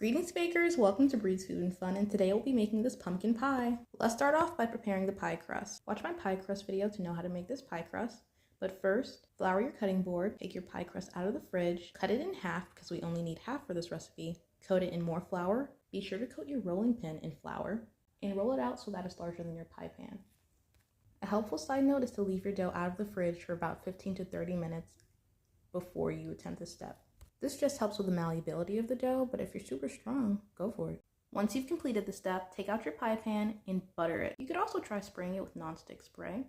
Greetings bakers, welcome to Breed's Food and Fun, and today we'll be making this pumpkin pie. Let's start off by preparing the pie crust. Watch my pie crust video to know how to make this pie crust. But first, flour your cutting board, take your pie crust out of the fridge, cut it in half because we only need half for this recipe, coat it in more flour, be sure to coat your rolling pin in flour, and roll it out so that it's larger than your pie pan. A helpful side note is to leave your dough out of the fridge for about 15 to 30 minutes before you attempt this step. This just helps with the malleability of the dough, but if you're super strong, go for it. Once you've completed the step, take out your pie pan and butter it. You could also try spraying it with nonstick spray.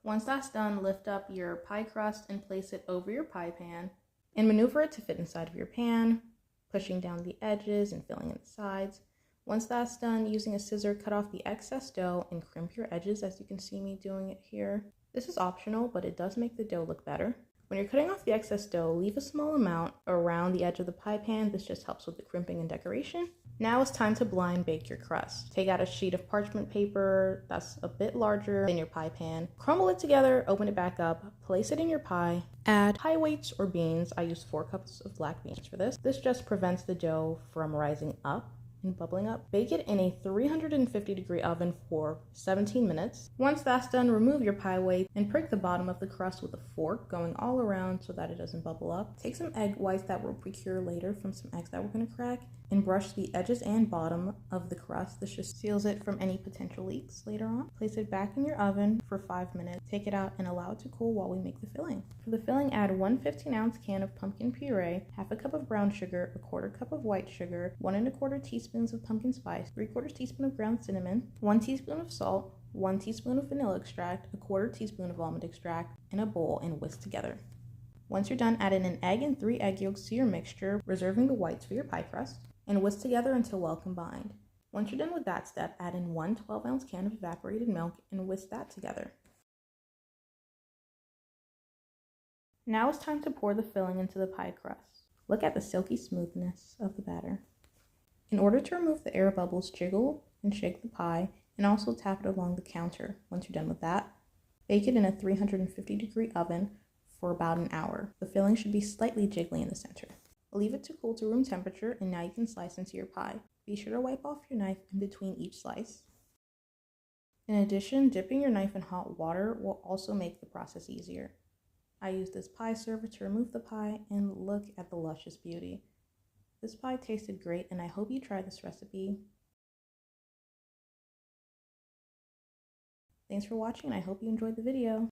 Once that's done, lift up your pie crust and place it over your pie pan and maneuver it to fit inside of your pan, pushing down the edges and filling in the sides. Once that's done, using a scissor, cut off the excess dough and crimp your edges as you can see me doing it here. This is optional, but it does make the dough look better. When you're cutting off the excess dough, leave a small amount around the edge of the pie pan. This just helps with the crimping and decoration. Now it's time to blind bake your crust. Take out a sheet of parchment paper that's a bit larger than your pie pan. Crumble it together, open it back up, place it in your pie. Add pie weights or beans. I use 4 cups of black beans for this. This just prevents the dough from rising up and bubbling up. Bake it in a 350-degree oven for 17 minutes. Once that's done, remove your pie weight and prick the bottom of the crust with a fork, going all around so that it doesn't bubble up. Take some egg whites that we'll procure later from some eggs that we're going to crack and brush the edges and bottom of the crust. This just seals it from any potential leaks later on. Place it back in your oven for 5 minutes. Take it out and allow it to cool while we make the filling. For the filling, add 1 15-ounce can of pumpkin puree, half a cup of brown sugar, a 1/4 cup of white sugar, 1 1/4 teaspoons of pumpkin spice, 3/4 teaspoon of ground cinnamon, 1 teaspoon of salt, 1 teaspoon of vanilla extract, a 1/4 teaspoon of almond extract in a bowl and whisk together. Once you're done, add in an egg and 3 egg yolks to your mixture, reserving the whites for your pie crust, and whisk together until well combined. Once you're done with that step, add in 1 12-ounce can of evaporated milk and whisk that together. Now it's time to pour the filling into the pie crust. Look at the silky smoothness of the batter. In order to remove the air bubbles, jiggle and shake the pie and also tap it along the counter. Once you're done with that, bake it in a 350-degree oven for about an hour. The filling should be slightly jiggly in the center. Leave it to cool to room temperature, and now you can slice into your pie. Be sure to wipe off your knife in between each slice. In addition, dipping your knife in hot water will also make the process easier. I use this pie server to remove the pie, and look at the luscious beauty. This pie tasted great, and I hope you try this recipe. Thanks for watching, and I hope you enjoyed the video.